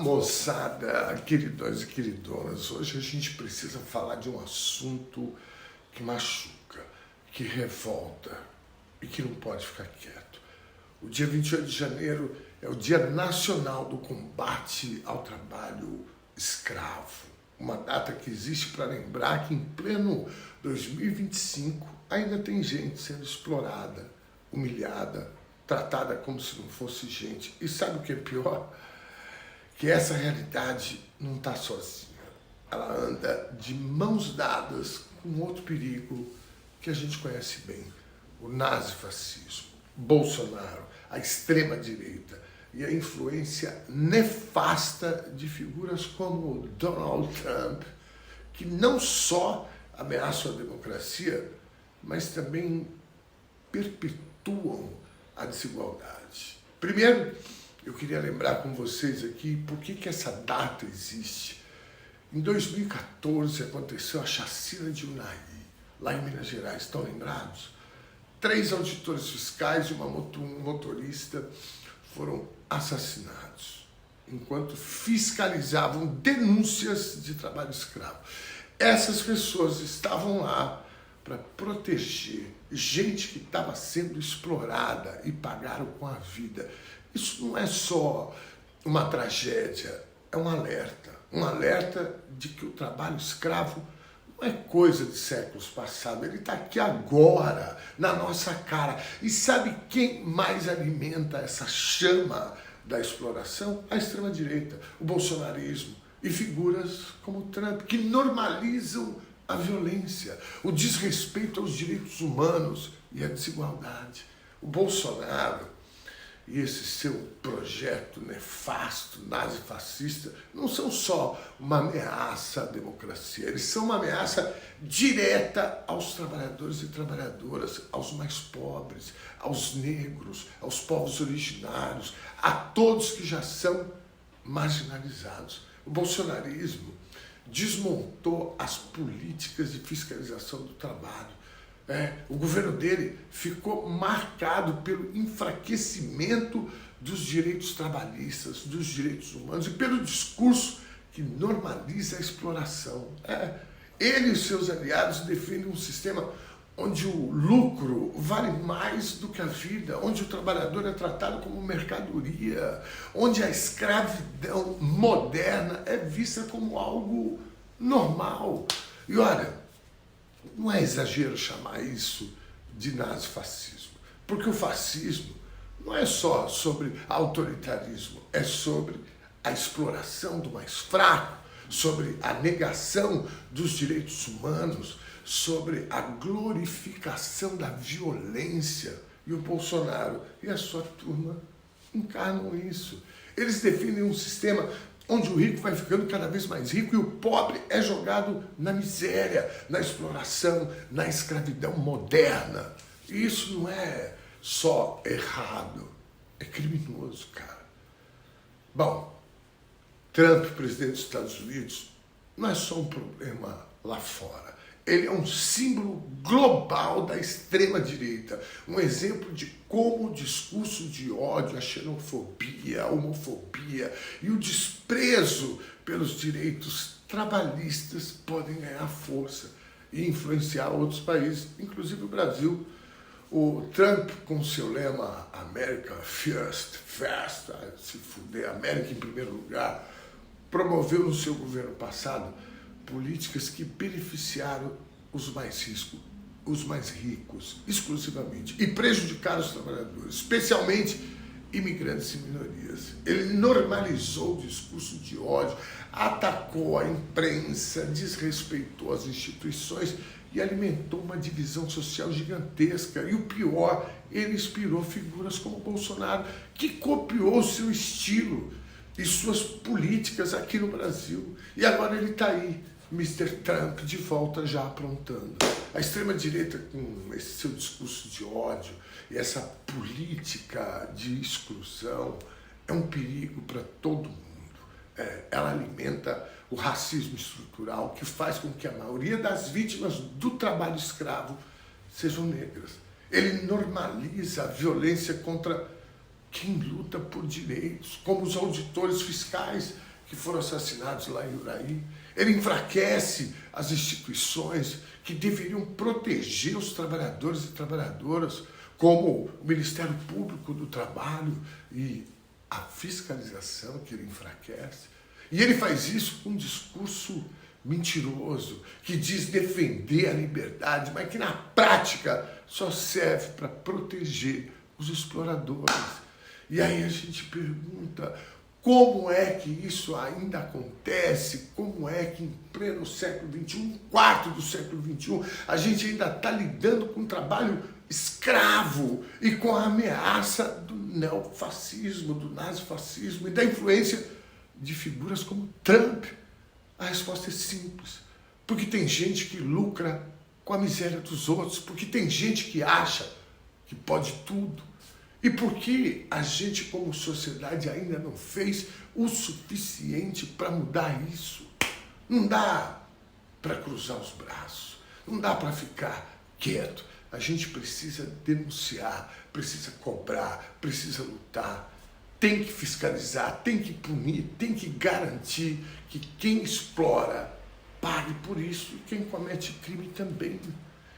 Moçada, queridões e queridonas, hoje a gente precisa falar de um assunto que machuca, que revolta e que não pode ficar quieto. O dia 28 de janeiro é o Dia Nacional do Combate ao Trabalho Escravo, uma data que existe para lembrar que em pleno 2025 ainda tem gente sendo explorada, humilhada, tratada como se não fosse gente. E sabe o que é pior? Que essa realidade não está sozinha. Ela anda de mãos dadas com outro perigo que a gente conhece bem, o nazifascismo, Bolsonaro, a extrema-direita e a influência nefasta de figuras como Donald Trump, que não só ameaçam a democracia, mas também perpetuam a desigualdade. Primeiro, eu queria lembrar com vocês aqui por que essa data existe. Em 2014 aconteceu a chacina de Unai, lá em Minas Gerais, estão lembrados? 3 auditores fiscais e um motorista foram assassinados, enquanto fiscalizavam denúncias de trabalho escravo. Essas pessoas estavam lá para proteger gente que estava sendo explorada e pagaram com a vida. Isso não é só uma tragédia, é um alerta de que o trabalho escravo não é coisa de séculos passados, ele está aqui agora, na nossa cara. E sabe quem mais alimenta essa chama da exploração? A extrema-direita, o bolsonarismo e figuras como Trump, que normalizam a violência, o desrespeito aos direitos humanos e a desigualdade. O Bolsonaro e esse seu projeto nefasto, nazifascista, não são só uma ameaça à democracia, eles são uma ameaça direta aos trabalhadores e trabalhadoras, aos mais pobres, aos negros, aos povos originários, a todos que já são marginalizados. O bolsonarismo desmontou as políticas de fiscalização do trabalho. O governo dele ficou marcado pelo enfraquecimento dos direitos trabalhistas, dos direitos humanos e pelo discurso que normaliza a exploração. Ele e seus aliados defendem um sistema onde o lucro vale mais do que a vida, onde o trabalhador é tratado como mercadoria, onde a escravidão moderna é vista como algo normal. E olha, não é exagero chamar isso de nazifascismo, porque o fascismo não é só sobre autoritarismo, é sobre a exploração do mais fraco, sobre a negação dos direitos humanos, sobre a glorificação da violência. E o Bolsonaro e a sua turma encarnam isso. Eles definem um sistema onde o rico vai ficando cada vez mais rico e o pobre é jogado na miséria, na exploração, na escravidão moderna. E isso não é só errado, é criminoso, cara. Bom, Trump, presidente dos Estados Unidos, não é só um problema lá fora. Ele é um símbolo global da extrema-direita, um exemplo de como o discurso de ódio, a xenofobia, a homofobia e o desprezo pelos direitos trabalhistas podem ganhar força e influenciar outros países, inclusive o Brasil. O Trump, com seu lema America First, se fuder, América em primeiro lugar, promoveu no seu governo passado políticas que beneficiaram os mais ricos exclusivamente e prejudicaram os trabalhadores, especialmente imigrantes e minorias. Ele normalizou o discurso de ódio, atacou a imprensa, desrespeitou as instituições e alimentou uma divisão social gigantesca. E o pior, ele inspirou figuras como Bolsonaro, que copiou seu estilo e suas políticas aqui no Brasil. E agora ele está aí, Mr. Trump, de volta já aprontando. A extrema-direita, com esse seu discurso de ódio e essa política de exclusão, é um perigo para todo mundo. Ela alimenta o racismo estrutural, que faz com que a maioria das vítimas do trabalho escravo sejam negras. Ele normaliza a violência contra quem luta por direitos, como os auditores fiscais que foram assassinados lá em Uraí. Ele enfraquece as instituições que deveriam proteger os trabalhadores e trabalhadoras, como o Ministério Público do Trabalho e a fiscalização que ele enfraquece. E ele faz isso com um discurso mentiroso, que diz defender a liberdade, mas que na prática só serve para proteger os exploradores. E aí a gente pergunta, como é que isso ainda acontece? Como é que em pleno século XXI, um quarto do século XXI, a gente ainda está lidando com um trabalho escravo e com a ameaça do neofascismo, do nazifascismo e da influência de figuras como Trump? A resposta é simples. Porque tem gente que lucra com a miséria dos outros, porque tem gente que acha que pode tudo. E porque a gente, como sociedade, ainda não fez o suficiente para mudar isso. Não dá para cruzar os braços, não dá para ficar quieto. A gente precisa denunciar, precisa cobrar, precisa lutar. Tem que fiscalizar, tem que punir, tem que garantir que quem explora pague por isso e quem comete crime também.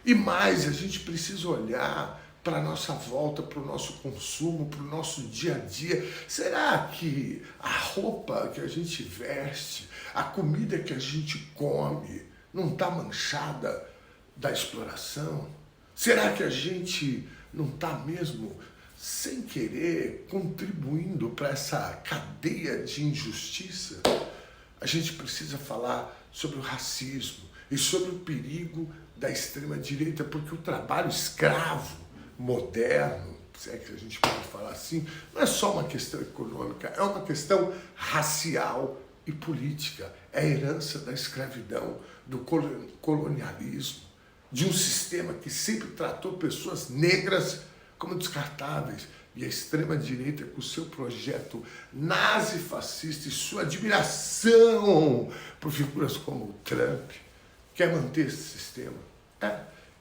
E mais, a gente precisa olhar para a nossa volta, para o nosso consumo, para o nosso dia a dia. Será que a roupa que a gente veste, a comida que a gente come, não está manchada da exploração? Será que a gente não está mesmo, sem querer, contribuindo para essa cadeia de injustiça? A gente precisa falar sobre o racismo e sobre o perigo da extrema-direita, porque o trabalho escravo moderno, se é que a gente pode falar assim, não é só uma questão econômica, é uma questão racial e política. É a herança da escravidão, do colonialismo, de um sistema que sempre tratou pessoas negras como descartáveis. E a extrema-direita, com o seu projeto nazi-fascista e sua admiração por figuras como o Trump, quer manter esse sistema.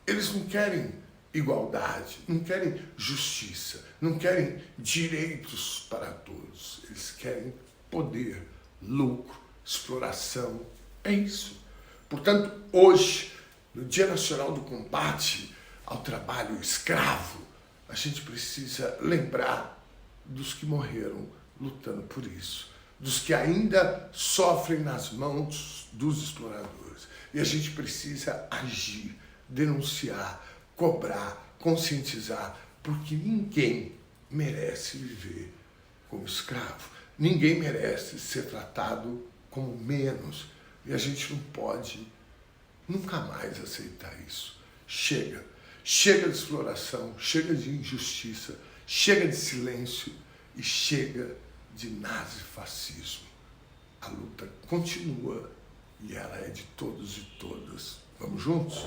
Eles não querem igualdade, não querem justiça, não querem direitos para todos. Eles querem poder, lucro, exploração. É isso. Portanto, hoje, no Dia Nacional do Combate ao Trabalho Escravo, a gente precisa lembrar dos que morreram lutando por isso, dos que ainda sofrem nas mãos dos exploradores. E a gente precisa agir, denunciar, cobrar, conscientizar, porque ninguém merece viver como escravo. Ninguém merece ser tratado como menos. E a gente não pode nunca mais aceitar isso. Chega. Chega de exploração, chega de injustiça, chega de silêncio e chega de nazifascismo. A luta continua e ela é de todos e todas. Vamos juntos?